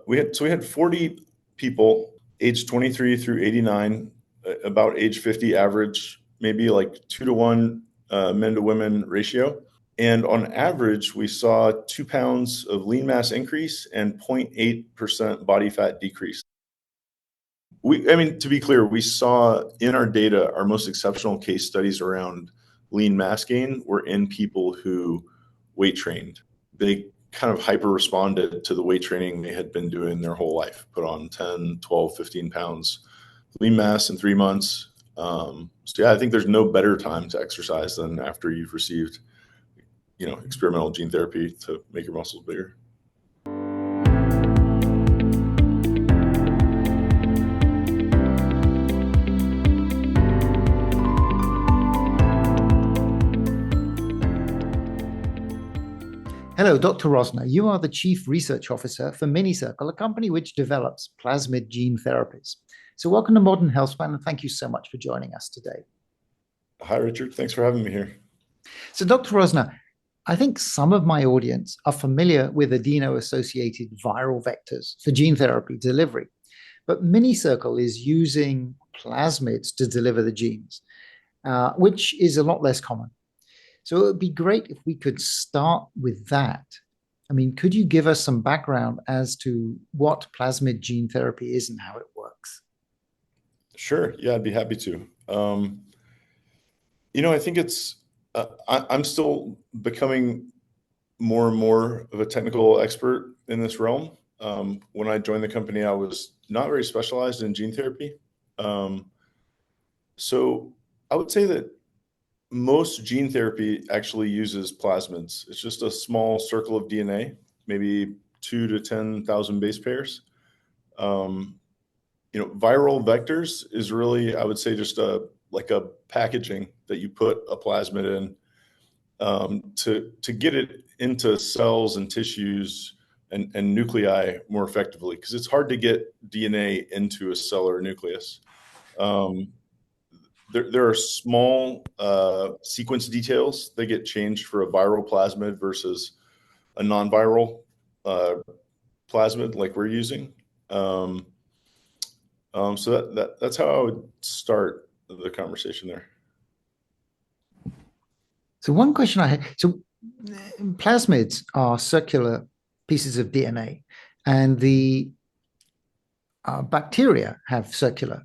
We had 40 people aged 23 through 89, about age 50 average, maybe like 2-to-1 men to women ratio. And on average, we saw 2 pounds of lean mass increase and 0.8% body fat decrease. To be clear, we saw in our data, our most exceptional case studies around lean mass gain were in people who weight trained. They kind of hyper responded to the weight training they had been doing their whole life, put on 10, 12, 15 pounds lean mass in 3 months. I think there's no better time to exercise than after you've received, experimental gene therapy to make your muscles bigger. Hello, Dr. Rossner. You are the Chief Research Officer for Minicircle, a company which develops plasmid gene therapies. So welcome to Modern Healthspan, and thank you so much for joining us today. Hi, Richard. Thanks for having me here. So Dr. Rossner, I think some of my audience are familiar with adeno-associated viral vectors for gene therapy delivery, but Minicircle is using plasmids to deliver the genes, which is a lot less common. So it would be great if we could start with that. Could you give us some background as to what plasmid gene therapy is and how it works? Sure. Yeah, I'd be happy to. I think I'm still becoming more and more of a technical expert in this realm. When I joined the company, I was not very specialized in gene therapy. So I would say that most gene therapy actually uses plasmids. It's just a small circle of DNA, maybe 2 to 10,000 base pairs. Viral vectors is really, I would say, just like a packaging that you put a plasmid in to get it into cells and tissues and nuclei more effectively, because it's hard to get DNA into a cell or a nucleus. There are small sequence details that get changed for a viral plasmid versus a non-viral plasmid like we're using. So that's how I would start the conversation there. So one question I had, so plasmids are circular pieces of DNA, and the bacteria have circular.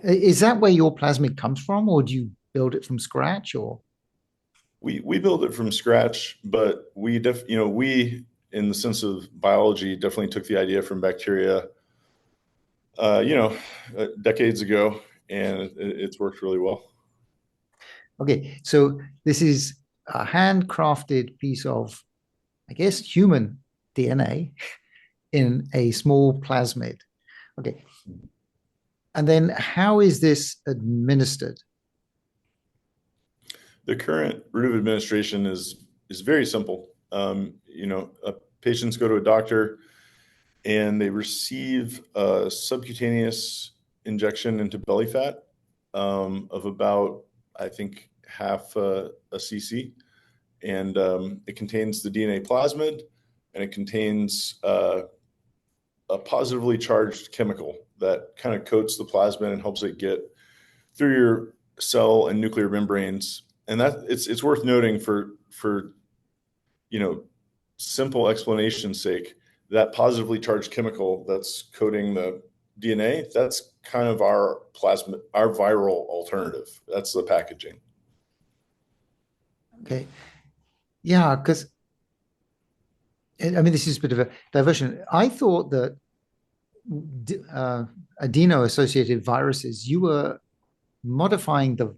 Is that where your plasmid comes from, or do you build it from scratch? Or we build it from scratch, but we in the sense of biology definitely took the idea from bacteria, decades ago, and it's worked really well. Okay, so this is a handcrafted piece of, I guess, human DNA in a small plasmid. Okay. And then how is this administered? The current route of administration is very simple. Patients go to a doctor and they receive a subcutaneous injection into belly fat of about, I think, half a cc. And it contains the DNA plasmid, and it contains a positively charged chemical that kind of coats the plasmid and helps it get through your cell and nuclear membranes. And that it's worth noting for simple explanation's sake, that positively charged chemical that's coating the DNA, that's kind of our plasmid, our viral alternative. That's the packaging. Okay. Yeah, because this is a bit of a diversion. I thought that adeno-associated viruses, you were modifying the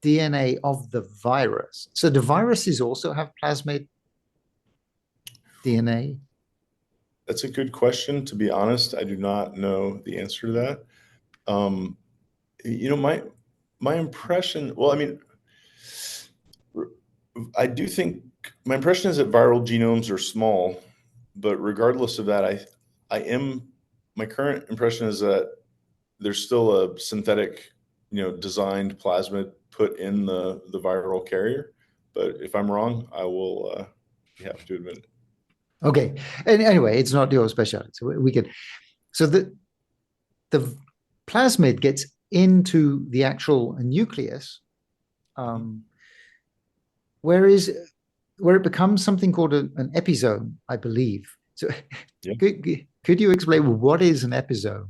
DNA of the virus. So do viruses also have plasmid DNA? That's a good question. To be honest, I do not know the answer to that. My impression, I do think my impression is that viral genomes are small, but regardless of that, my current impression is that there's still a synthetic, designed plasmid put in the viral carrier. But if I'm wrong, I will be happy to admit it. Okay. And anyway, it's not your specialty, so we can. So the plasmid gets into the actual nucleus, Mhm. um, where is where it becomes something called an episome, I believe. So Yeah, could you explain what is an episome?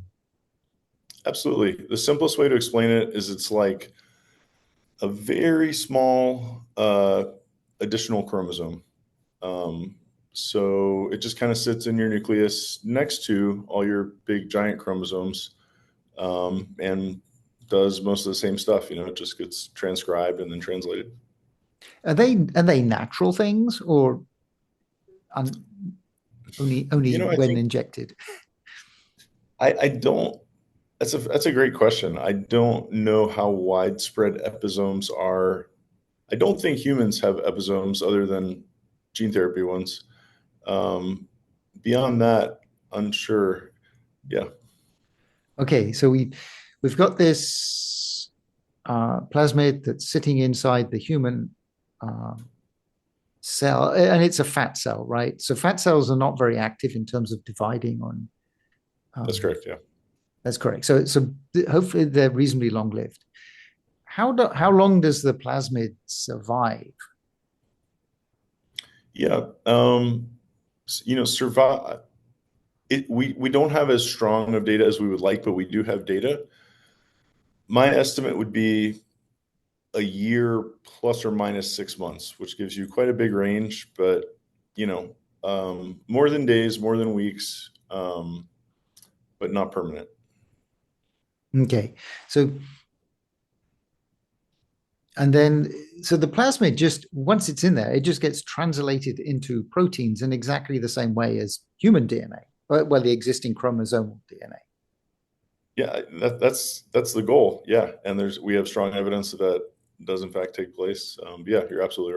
absolutely. The simplest way to explain it is it's like a very small additional chromosome. Um, so it just kind of sits in your nucleus next to all your big giant chromosomes, and does most of the same stuff. It just gets transcribed and then translated. Are they natural things or un, only I when think injected? I don't. That's a great question. I don't know how widespread episomes are. I don't think humans have episomes other than gene therapy ones. Um, Beyond that, unsure. Yeah, Okay, so we've got this plasmid that's sitting inside the human uh, cell, and it's a fat cell, right? So fat cells are not very active in terms of dividing on. that's Um, correct. Yeah. that's correct. So hopefully they're reasonably long lived. How long does the plasmid survive? Yeah. Survive. We don't have as strong of data as we would like, but we do have data. My estimate would be a year plus or minus 6 months, which gives you quite a big range, but more than days, more than weeks, but not permanent. Okay, so and then so the plasmid just once it's in there, it just gets translated into proteins in exactly the same way as human DNA, well, the existing chromosomal DNA. Yeah, that's the goal. Yeah, and we have strong evidence that does in fact take place. Yeah, you're absolutely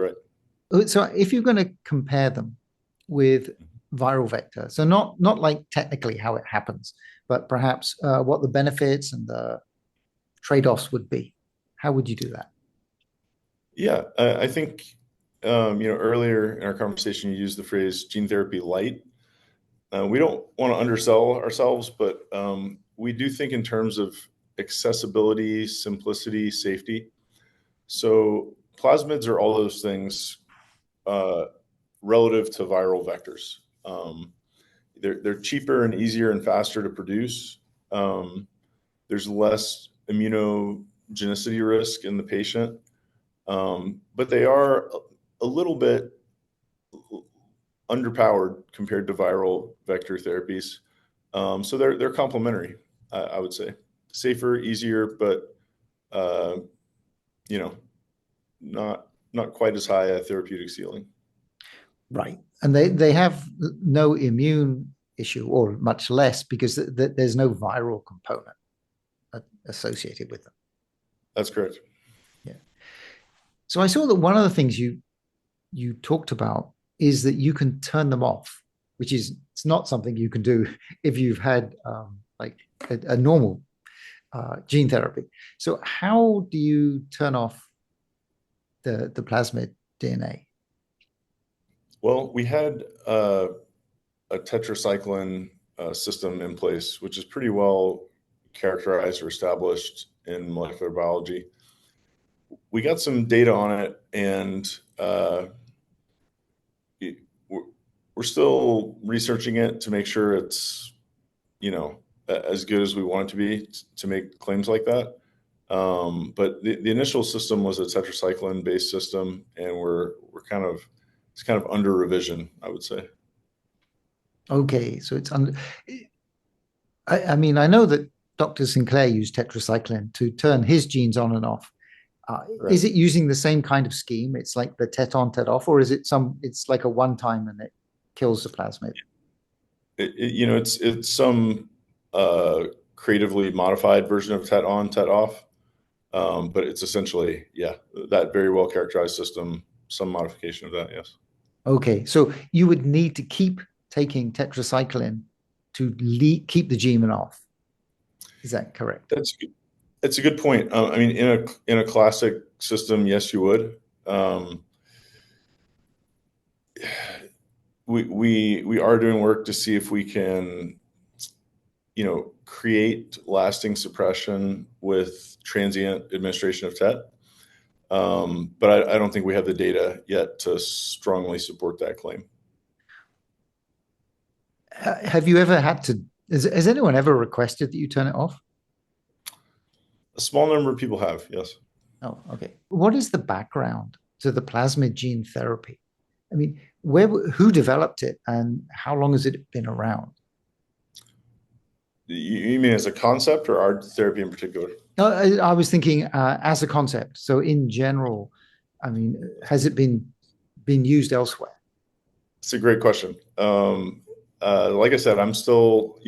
right. So if you're going to compare them with viral vector, so not like technically how it happens, but perhaps what the benefits and the trade-offs would be, how would you do that? Yeah, I think earlier in our conversation you used the phrase gene therapy light. We don't want to undersell ourselves, but we do think in terms of accessibility, simplicity, safety. So plasmids are all those things uh, relative to viral vectors. They're cheaper and easier and faster to produce. Um, there's less immunogenicity risk in the patient, but they are a little bit underpowered compared to viral vector therapies. So they're complementary, I would say. Safer, easier, but uh, you know, not quite as high a therapeutic ceiling. Right. And they have no immune issue, or much less, because there's no viral component associated with them. That's correct. Yeah. So I saw that one of the things you talked about is that you can turn them off, which is it's not something you can do if you've had like a normal gene therapy. So how do you turn off the plasmid DNA? Well, we had a tetracycline system in place, which is pretty well characterized or established in molecular biology. We got some data on it, and we're, we're still researching it to make sure it's as good as we want it to be to make claims like that. But the initial system was a tetracycline based system, and we're kind of it's kind of under revision, I would say. Okay, so it's under. I mean, I know that Dr. Sinclair used tetracycline to turn his genes on and off. Right. Is it using the same kind of scheme? It's like the tet on, tet off, or is it it's like a one time and it kills the plasmid? It's some creatively modified version of tet on, tet off, but it's essentially that very well characterized system. Some modification of that, yes. Okay, so you would need to keep taking tetracycline to keep the gene off. Is that correct? That's It's a good point. I mean, in a classic system, yes, you would. Um, we are doing work to see if we can, create lasting suppression with transient administration of TET. But I don't think we have the data yet to strongly support that claim. Have you ever had to, has anyone ever requested that you turn it off? A small number of people have, yes. Oh, okay. What is the background to the plasmid gene therapy? I mean, who developed it and how long has it been around? You mean as a concept or our therapy in particular? I was thinking as a concept. So in general, I mean, has it been used elsewhere? It's a great question. Like I said, I'm still,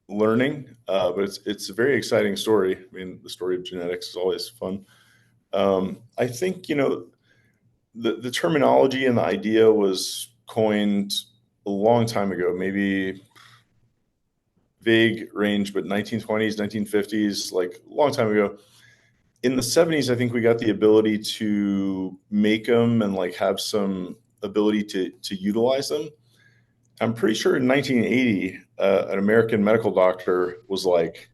learning, but it's a very exciting story. I mean, the story of genetics is always fun. I think, the terminology and the idea was coined a long time ago, maybe vague range, but 1920s, 1950s, like a long time ago. In the 70s, I think we got the ability to make them and like have some ability to utilize them. I'm pretty sure in 1980, an American medical doctor was like,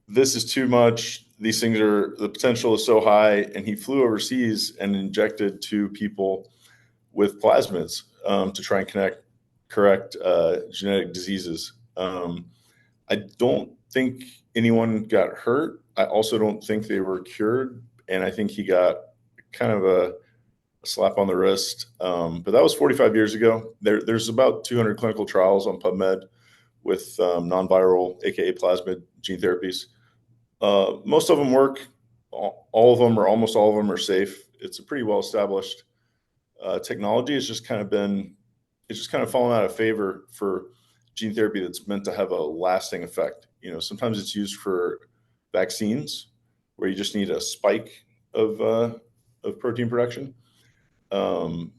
this is too much. These things the potential is so high. And he flew overseas and injected 2 people with plasmids to try and correct genetic diseases. I don't think anyone got hurt. I also don't think they were cured. And I think he got kind of a slap on the wrist. But that was 45 years ago. There's about 200 clinical trials on PubMed with non-viral, aka plasmid gene therapies. Most of them work. All of them or almost all of them are safe. It's a pretty well-established technology. It's just kind of fallen out of favor for gene therapy that's meant to have a lasting effect. Sometimes it's used for vaccines where you just need a spike of protein production. But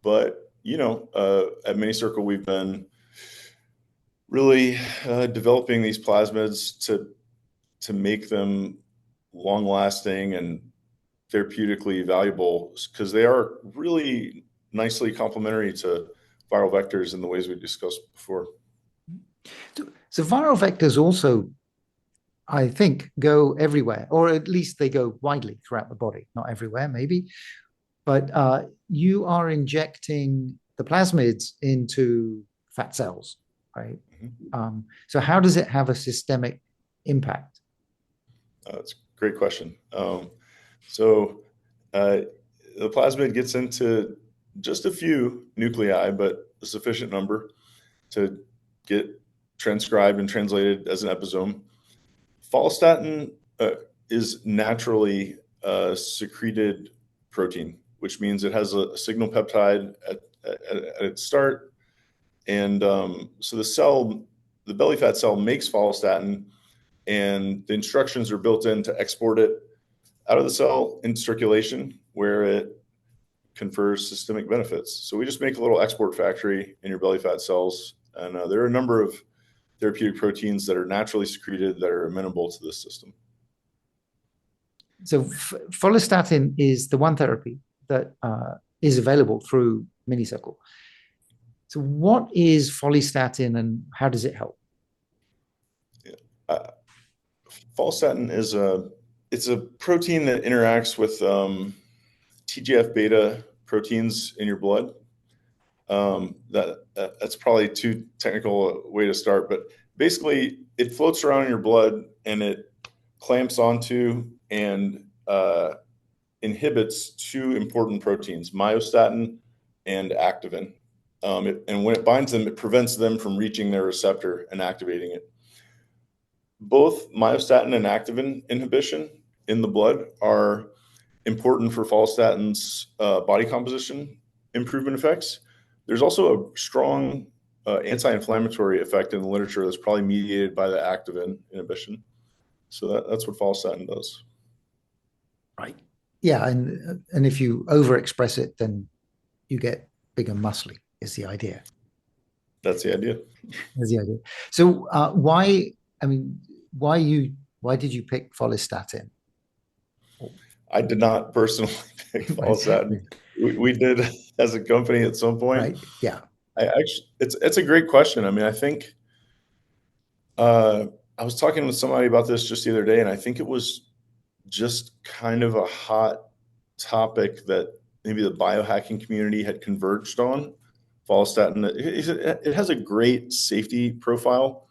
at Minicircle, we've been really developing these plasmids to make them long lasting and therapeutically valuable because they are really nicely complementary to viral vectors in the ways we discussed before. So viral vectors also, I think, go everywhere, or at least they go widely throughout the body. Not everywhere, maybe. But you are injecting the plasmids into fat cells, right? Mm-hmm. So how does it have a systemic impact? That's a great question. So the plasmid gets into just a few nuclei, but a sufficient number to get transcribed and translated as an episome. Follistatin is naturally secreted protein, which means it has a signal peptide at its start. And so the belly fat cell makes follistatin, and the instructions are built in to export it out of the cell into circulation where it confers systemic benefits. So we just make a little export factory in your belly fat cells. And there are a number of therapeutic proteins that are naturally secreted that are amenable to this system. So follistatin is the one therapy that is available through Minicircle. So what is follistatin and how does it help? Follistatin it's a protein that interacts with TGF beta proteins in your blood. That's probably too technical a way to start, but basically it floats around in your blood and it clamps onto and inhibits 2 important proteins, myostatin and activin. And when it binds them, it prevents them from reaching their receptor and activating it. Both myostatin and activin inhibition in the blood are important for follistatin's body composition improvement effects. There's also a strong anti-inflammatory effect in the literature that's probably mediated by the activin inhibition. So that's what follistatin does. Right. Yeah, and if you overexpress it, then you get big and muscly. Is the idea? That's the idea. That's the idea. So why? I mean, why did you pick follistatin? I did not personally pick follistatin. we did as a company at some point. right? Yeah. I actually, it's a great question. I mean, I think I was talking with somebody about this just the other day, and I think it was just kind of a hot topic that maybe the biohacking community had converged on. Follistatin, it has a great safety profile.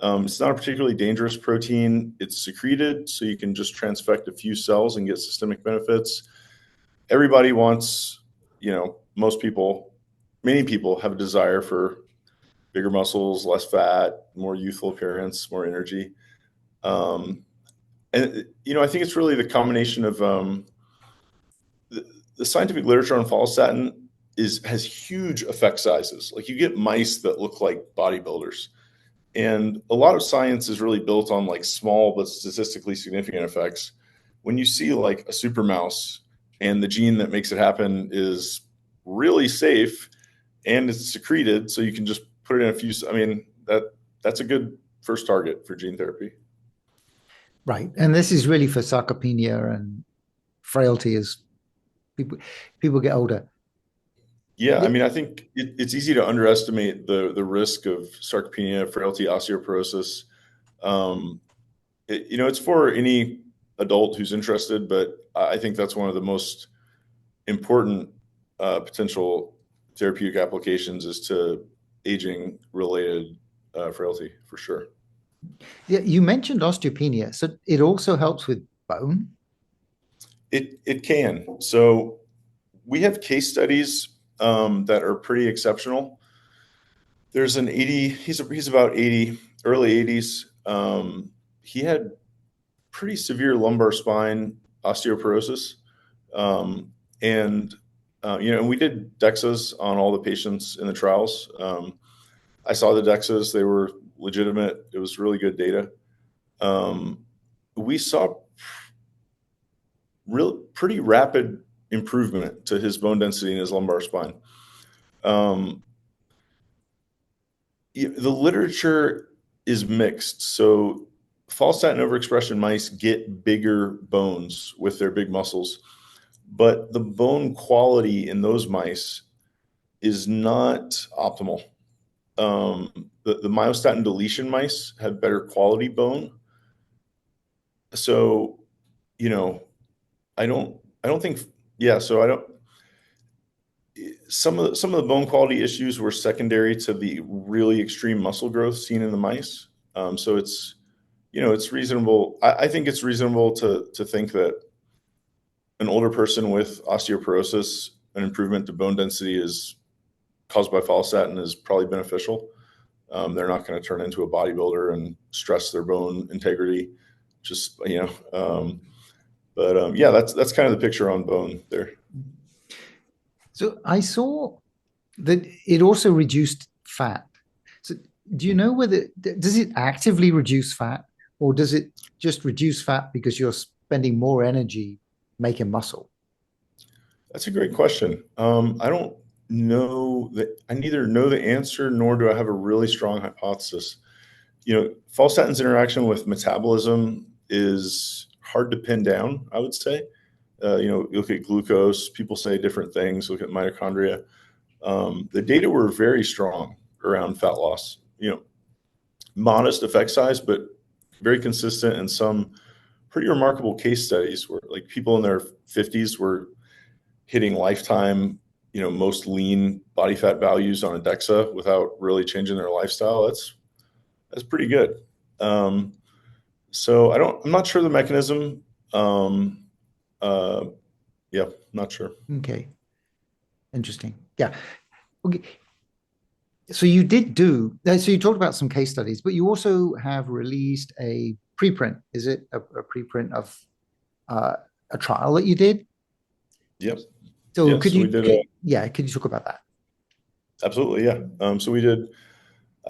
It's not a particularly dangerous protein. It's secreted, so you can just transfect a few cells and get systemic benefits. Everybody wants, most people, many people have a desire for bigger muscles, less fat, more youthful appearance, more energy. Um, and I think it's really the combination of the scientific literature on follistatin has huge effect sizes. Like you get mice that look like bodybuilders, and a lot of science is really built on like small but statistically significant effects. When you see like a super mouse and the gene that makes it happen is really safe and it's secreted, so you can just put it in a few. I mean, that's a good first target for gene therapy. Right. And this is really for sarcopenia and frailty as people people get older. Yeah, I The- mean, I think it's easy to underestimate the risk of sarcopenia, frailty, osteoporosis. Um, it's for any adult who's interested, but I think that's one of the most important potential therapeutic applications is to aging related frailty for sure. Yeah, you mentioned osteopenia, so it also helps with bone. It can. So we have case studies that are pretty exceptional. There's an 80. He's about 80, early 80s. He had pretty severe lumbar spine osteoporosis, and and we did DEXAs on all the patients in the trials. I saw the DEXAs; they were legitimate. It was really good data. We saw pretty rapid improvement to his bone density in his lumbar spine. Um, the literature is mixed. So follistatin overexpression mice get bigger bones with their big muscles, but the bone quality in those mice is not optimal. The myostatin deletion mice have better quality bone. So, you know, I don't think, yeah. So I don't. Some of the bone quality issues were secondary to the really extreme muscle growth seen in the mice. So it's reasonable. I think it's reasonable to think that an older person with osteoporosis, an improvement to bone density is caused by follistatin is probably beneficial. They're not going to turn into a bodybuilder and stress their bone integrity. Just but yeah, that's kind of the picture on bone there. So I saw that it also reduced fat. So do you know whether does it actively reduce fat or does it just reduce fat because you're spending more energy making muscle? That's a great question. I don't know that I neither know the answer nor do I have a really strong hypothesis. Follistatin's interaction with metabolism is hard to pin down, I would say. You look at glucose, people say different things, look at mitochondria. The data were very strong around fat loss. Modest effect size, but very consistent and some pretty remarkable case studies where like people in their 50s were hitting lifetime, most lean body fat values on a DEXA without really changing their lifestyle. That's pretty good. So I'm not sure the mechanism. Uh, yeah, not sure. Okay, interesting. Yeah. Okay. So you did do so you talked about some case studies, but you also have released a preprint. Is it a preprint of uh, a trial that you did? Yep. So Yeah. So we did. yeah, could you talk about that? Absolutely. Yeah. So we did.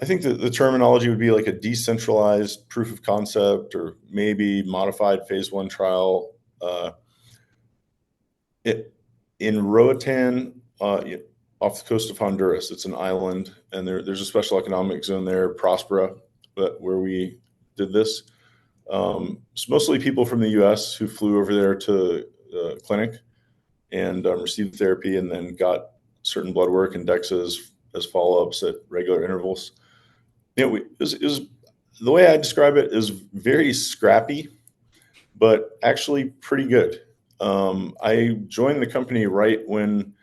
I think that the terminology would be like a decentralized proof of concept or maybe modified phase 1 trial. It in Roatan, off the coast of Honduras. It's an island, and there's a special economic zone there, Prospera, where we did this. It's mostly people from the U.S. who flew over there to the clinic, and received therapy, and then got certain blood work and DEXA as follow-ups at regular intervals. It was the way I describe it is very scrappy, but actually pretty good. I joined the company right when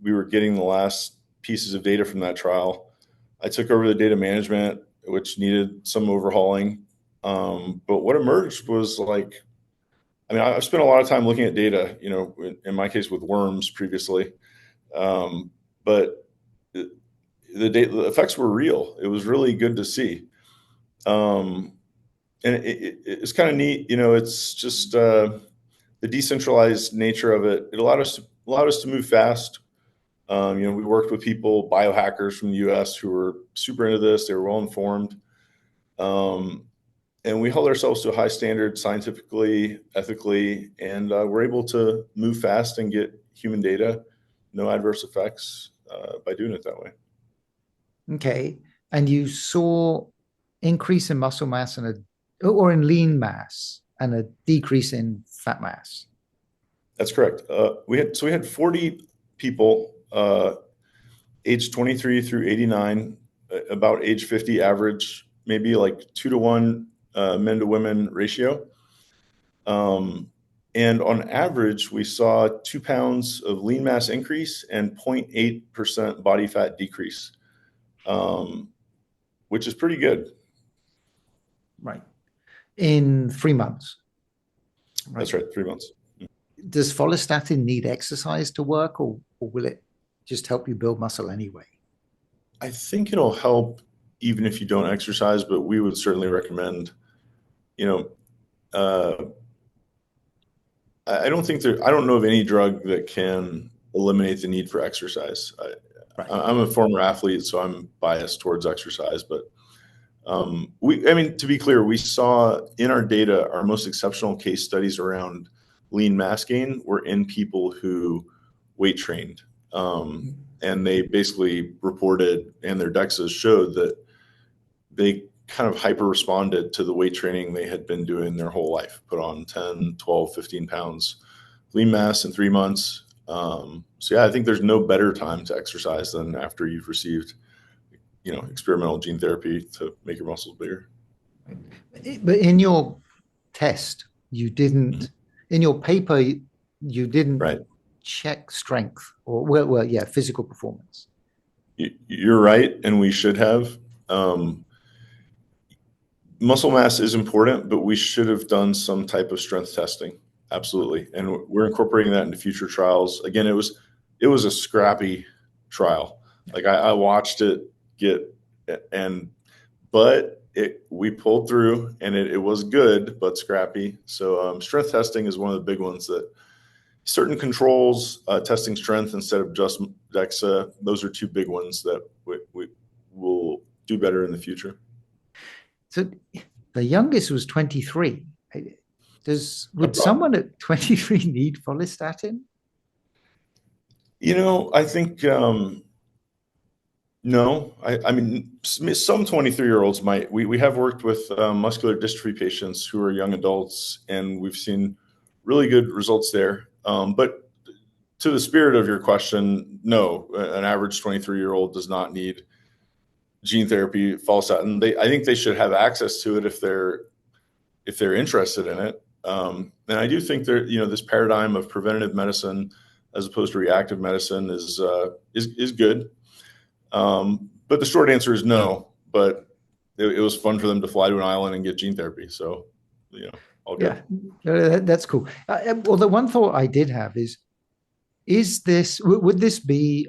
we were getting the last pieces of data from that trial. I took over the data management, which needed some overhauling. But what emerged was I've spent a lot of time looking at data, in my case with worms previously. But the effects were real. It was really good to see. And it's kind of neat, it's just the decentralized nature of it. It allowed us to move fast. We worked with people, biohackers from the US who were super into this. They were well informed. And we held ourselves to a high standard scientifically, ethically, and we're able to move fast and get human data, no adverse effects by doing it that way. Okay. And you saw increase in muscle mass or in lean mass and a decrease in fat mass. That's correct. We had 40 people, age 23 through 89, about age 50 average, maybe like 2-to-1 men to women ratio. And on average, we saw 2 pounds of lean mass increase and 0.8% body fat decrease, which is pretty good. Right. In 3 months. Right. That's right, 3 months. Does follistatin need exercise to work, or will it just help you build muscle anyway? I think it'll help even if you don't exercise, but we would certainly recommend, I don't know of any drug that can eliminate the need for exercise. I'm a former athlete, so I'm biased towards exercise, but to be clear, we saw in our data, our most exceptional case studies around lean mass gain were in people who weight trained. And they basically reported, and their DEXAs showed that they kind of hyper responded to the weight training they had been doing their whole life, put on 10, 12, 15 pounds lean mass in 3 months. I think there's no better time to exercise than after you've received, experimental gene therapy to make your muscles bigger. But in your test, you didn't, in your paper, you didn't check strength or, physical performance. You're right, and we should have. Muscle mass is important, but we should have done some type of strength testing. Absolutely. And we're incorporating that into future trials. Again, it was a scrappy trial. Like I watched it we pulled through, and it was good, but scrappy. So strength testing is one of the big ones that certain controls, testing strength instead of just DEXA. Those are 2 big ones that we will do better in the future. So the youngest was 23. Would someone at 23 need follistatin? I think no. I mean, some 23-year-olds might. We have worked with muscular dystrophy patients who are young adults, and we've seen really good results there. But to the spirit of your question, no, an average 23-year-old does not need gene therapy, follistatin. I think they should have access to it if they're interested in it. And I do think this paradigm of preventative medicine as opposed to reactive medicine is good. But the short answer is no. But it was fun for them to fly to an island and get gene therapy. So, all good. Yeah, that's cool. Well, the one thought I did have is would this be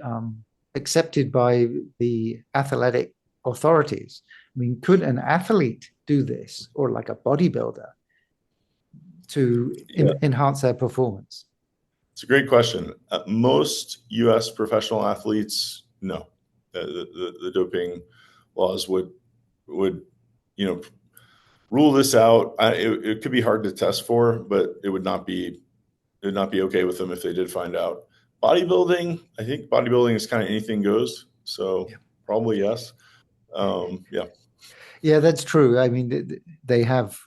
accepted by the athletic authorities? I mean, could an athlete do this, or like a bodybuilder, to enhance their performance? It's a great question. Most U.S. professional athletes, no. The doping laws would rule this out. It could be hard to test for, but it would not be okay with them if they did find out. Bodybuilding, I think bodybuilding is kind of anything goes. So probably yes. Yeah, that's true. I mean, they have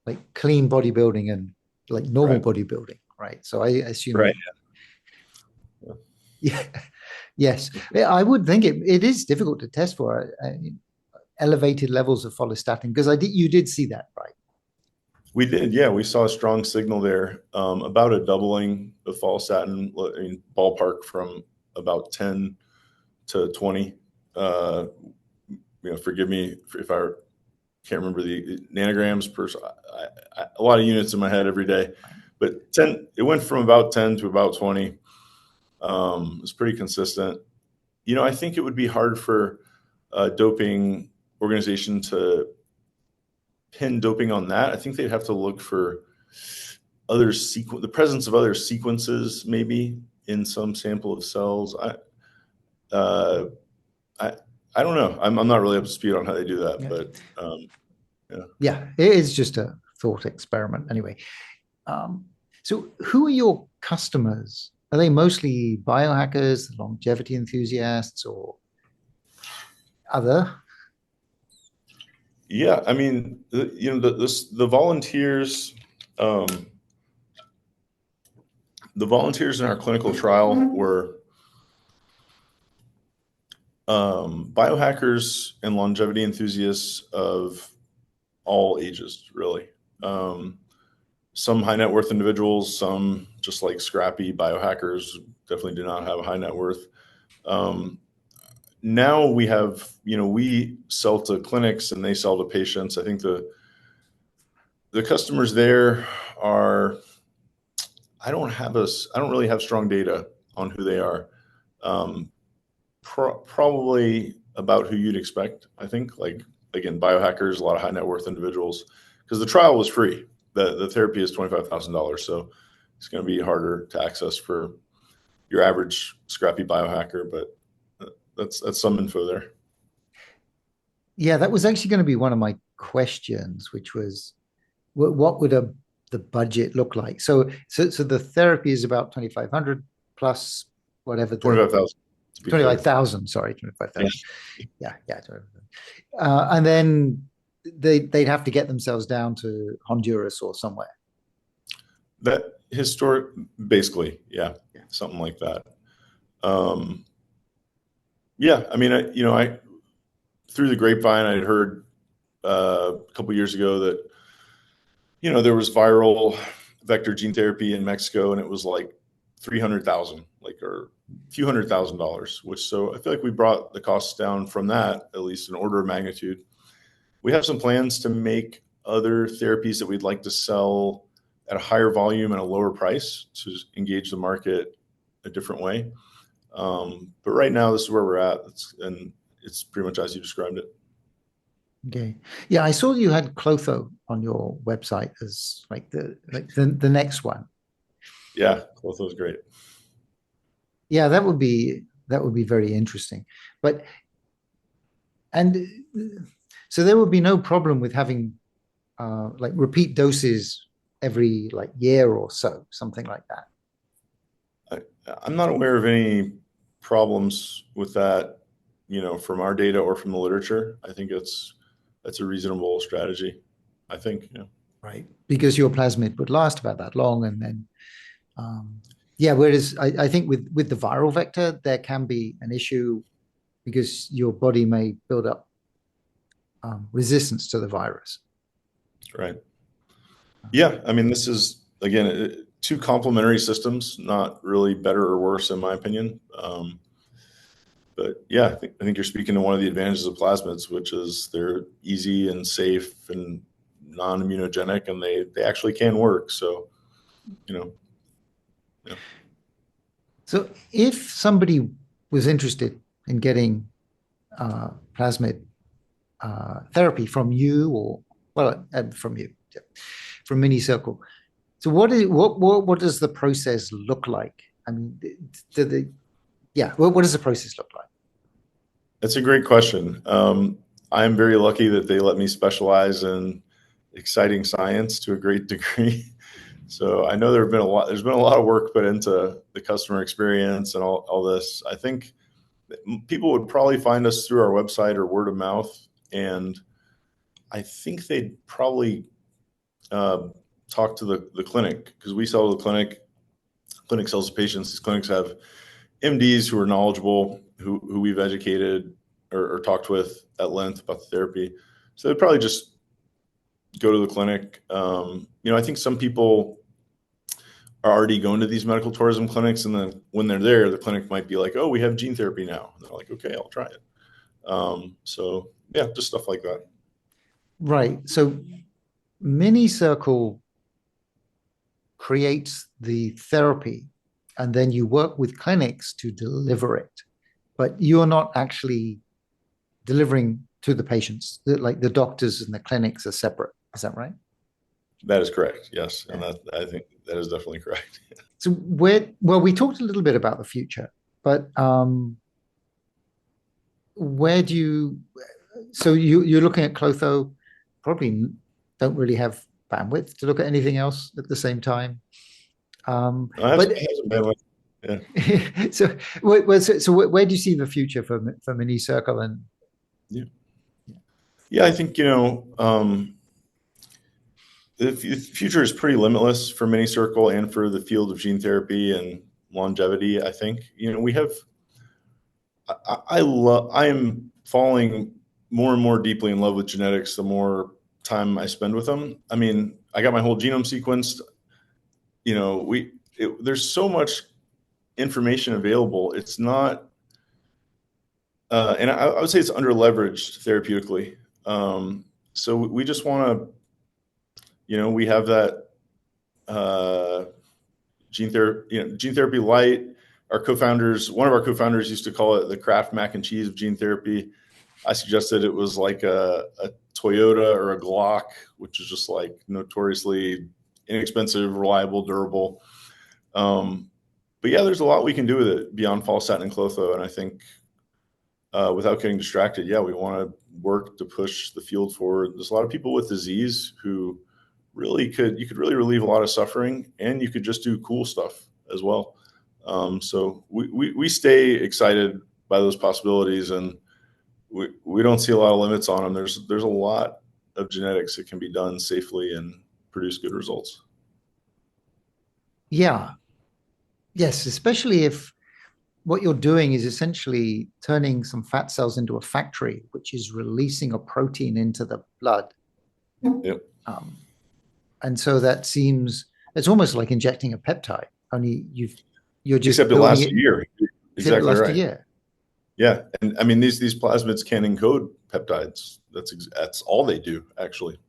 like clean bodybuilding and like normal bodybuilding, right? So I assume. Right. Yeah. Yes. Yeah, I would think it is difficult to test for elevated levels of follistatin because you did see that, right? We did, yeah. We saw a strong signal there, about a doubling of follistatin, I mean, ballpark from about 10 to 20. Uh, forgive me if I can't remember the nanograms per. A lot of units in my head every day, but 10. It went from about 10 to about 20. It's pretty consistent. I think it would be hard for a doping organization to pin doping on that. I think they'd have to look for the presence of other sequences, maybe in some sample of cells. Uh, I, I don't know. I'm not really up to speed on how they do that, Yeah. but yeah. Yeah, it is just a thought experiment anyway. Um, so who are your customers? Are they mostly biohackers, longevity enthusiasts, or other? Yeah, I mean, the volunteers, um, the volunteers in our clinical trial were biohackers and longevity enthusiasts of all ages, really. Um, some high net worth individuals, some just like scrappy biohackers, definitely do not have a high net worth. Um, Now we have, we sell to clinics and they sell to patients. I think the customers there are, I don't really have strong data on who they are. Um, Probably about who you'd expect. I think, like, again, biohackers, a lot of high net worth individuals, because the trial was free. The therapy is $25,000, so it's going to be harder to access for your average scrappy biohacker. But that's some info there. Yeah, that was actually going to be one of my questions, which was what would the budget look like? So the therapy is about 2,500 plus whatever the 25,000 to be clear. 25,000. Sorry, 25,000. Yeah. Yeah, yeah. And then they'd have to get themselves down to Honduras or somewhere. That historic, basically, yeah, something like that. Um, yeah, I mean, I through the grapevine, I had heard a couple years ago that there was viral vector gene therapy in Mexico, and it was like 300,000, like, or a few $100,000. Which, so I feel like we brought the costs down from that, at least an order of magnitude. We have some plans to make other therapies that we'd like to sell at a higher volume and a lower price to engage the market a different way. But right now, this is where we're at, and it's pretty much as you described it. Okay. Yeah, I saw you had Clotho on your website as like the next one. Yeah, Clotho is great. Yeah, that would be very interesting. But and so there would be no problem with having like repeat doses every like year or so, something like that. I'm not aware of any problems with that, from our data or from the literature. I think that's a reasonable strategy. I think, yeah. Right. Because your plasmid would last about that long, and then yeah. Whereas I think with the viral vector, there can be an issue because your body may build up resistance to the virus. Right. Yeah, I mean, this is, again, two complementary systems, not really better or worse in my opinion. But yeah, I think you're speaking to one of the advantages of plasmids, which is they're easy and safe and non-immunogenic, and they actually can work. So, you know, yeah. So if somebody was interested in getting plasmid therapy from you, or well, from you, yeah, from Minicircle. So what does the process look like? I mean, yeah, what does the process look like? That's a great question. I'm very lucky that they let me specialize in exciting science to a great degree. So I know there's been a lot of work put into the customer experience and all this. I think people would probably find us through our website or word of mouth. And I think they'd probably talk to the clinic, because we sell to the clinic sells to patients. These clinics have MDs who are knowledgeable, who we've educated or talked with at length about the therapy. So they'd probably just go to the clinic. I think some people are already going to these medical tourism clinics, and then when they're there, the clinic might be like, "Oh, we have gene therapy now." And they're like, "Okay, I'll try it." So yeah, just stuff like that. Right. So Minicircle creates the therapy, and then you work with clinics to deliver it, but you're not actually delivering to the patients. Like the doctors and the clinics are separate. Is that right? That is correct. Yes, and Yeah. I think that is definitely correct. So we talked a little bit about the future, but where do you, so you're looking at Clotho, probably don't really have bandwidth to look at anything else at the same time. I But have some bandwidth. Yeah. so where do you see the future for Minicircle and Yeah. Yeah, I think, the future is pretty limitless for Minicircle and for the field of gene therapy and longevity. I think, we have, I am falling more and more deeply in love with genetics the more time I spend with them. I mean, I got my whole genome sequenced. There's so much information available. It's not, and I would say it's under leveraged therapeutically. So we just want to, we have that gene therapy light. One of our co-founders used to call it the Kraft mac and cheese of gene therapy. I suggested it was like a Toyota or a Glock, which is just like notoriously inexpensive, reliable, durable. But yeah, there's a lot we can do with it beyond Follistatin and Clotho. And I think without getting distracted, yeah, we want to work to push the field forward. There's a lot of people with disease who you could really relieve a lot of suffering, and you could just do cool stuff as well. So we stay excited by those possibilities, and we don't see a lot of limits on them. There's a lot of genetics that can be done safely and produce good results. yeah, yes, especially if what you're doing is essentially turning some fat cells into a factory, which is releasing a protein into the blood. Yep. And so it's almost like injecting a peptide, only you're just Except it building lasts it, a year. except it Exactly lasts a right. year. Yeah, and I mean these plasmids can encode peptides. That's all they do actually.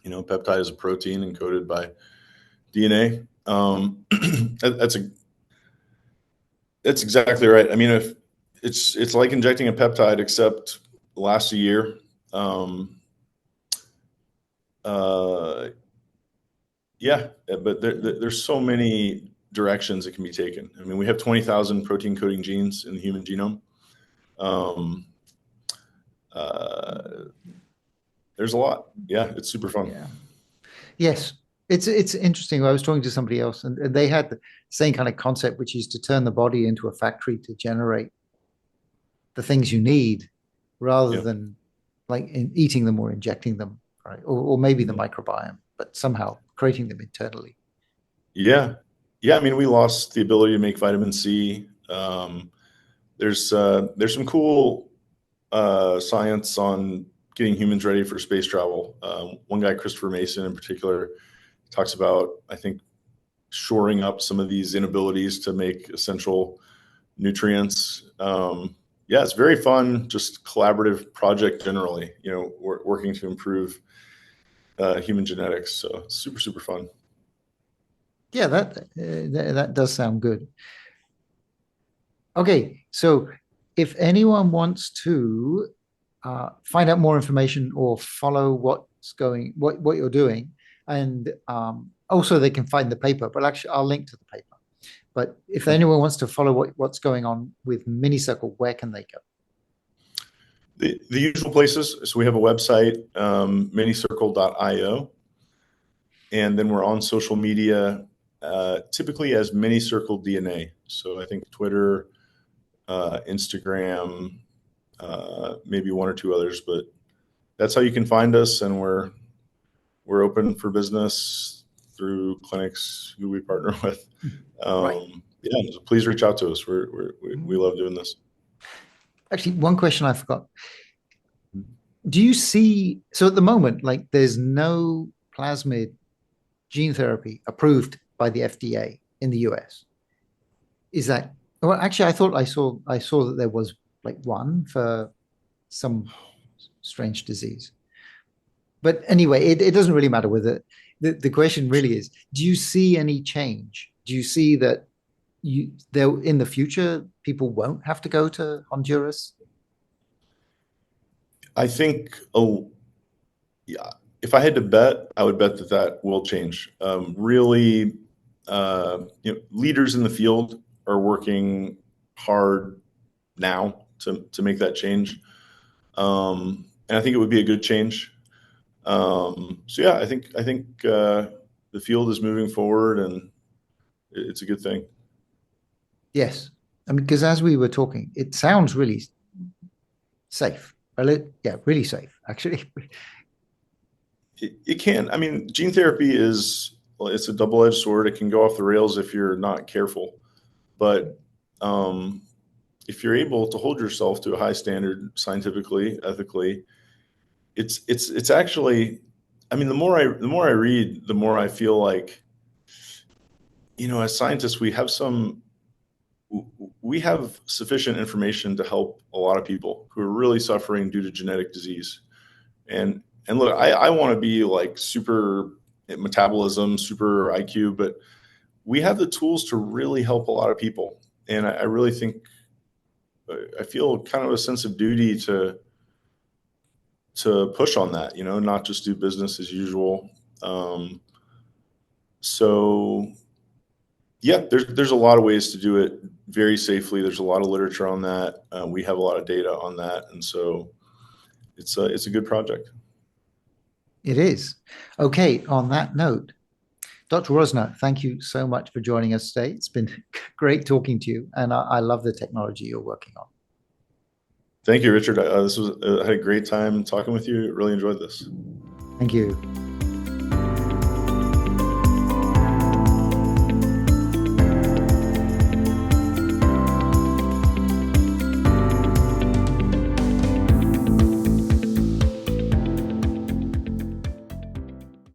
Peptide is a protein encoded by DNA. That's exactly right. I mean, if it's like injecting a peptide, except it lasts a year. Yeah, but there's so many directions it can be taken. I mean, we have 20,000 protein coding genes in the human genome. There's a lot. Yeah, it's super fun. Yeah. Yes. It's interesting. I was talking to somebody else, and they had the same kind of concept, which is to turn the body into a factory to generate the things you need rather Yeah. than like eating them or injecting them, right? Or maybe the microbiome, but somehow creating them internally. Yeah. Yeah. I mean, we lost the ability to make vitamin C. There's some cool science on getting humans ready for space travel. One guy, Christopher Mason in particular, talks about, I think, shoring up some of these inabilities to make essential nutrients. Yeah, it's very fun, just collaborative project generally, working to improve human genetics. So super, super fun. Yeah, that does sound good. Okay, so if anyone wants to find out more information or follow what you're doing, and also they can find the paper. But actually, I'll link to the paper. But if anyone wants to follow what's going on with Minicircle, where can they go? The usual places. So we have a website, minicircle.io, and then we're on social media, typically as Minicircle DNA. So I think Twitter, Instagram, maybe one or two others, but that's how you can find us. And we're open for business through clinics who we partner with. Right. Yeah, so please reach out to us. We love doing this. Actually, one question I forgot. Do you see, so at the moment, like there's no plasmid gene therapy approved by the FDA in the US. Is that, well, actually, I thought I saw that there was like one for some strange disease. But anyway, it doesn't really matter whether the question really is, do you see any change? Do you see that there in the future people won't have to go to Honduras? I think, yeah, if I had to bet, I would bet that that will change. Really, leaders in the field are working hard now to make that change, and I think it would be a good change. So yeah, I think the field is moving forward, and it's a good thing. Yes. I mean, because as we were talking, it sounds really safe. Yeah, really safe, actually. It can. I mean, gene therapy is, well, it's a double-edged sword. It can go off the rails if you're not careful, but if you're able to hold yourself to a high standard scientifically, ethically, it's actually, I mean, the more I read, the more I feel like, as scientists, we have sufficient information to help a lot of people who are really suffering due to genetic disease. And look, I want to be like super metabolism, super IQ, but we have the tools to really help a lot of people. And I really think, I feel kind of a sense of duty to push on that, not just do business as usual. So yeah, there's a lot of ways to do it very safely. There's a lot of literature on that. We have a lot of data on that, and so it's a good project. It is. Okay, on that note, Dr. Rossner, thank you so much for joining us today. It's been great talking to you, and I love the technology you're working on. Thank you, Richard. I had a great time talking with you. Really enjoyed this. Thank you.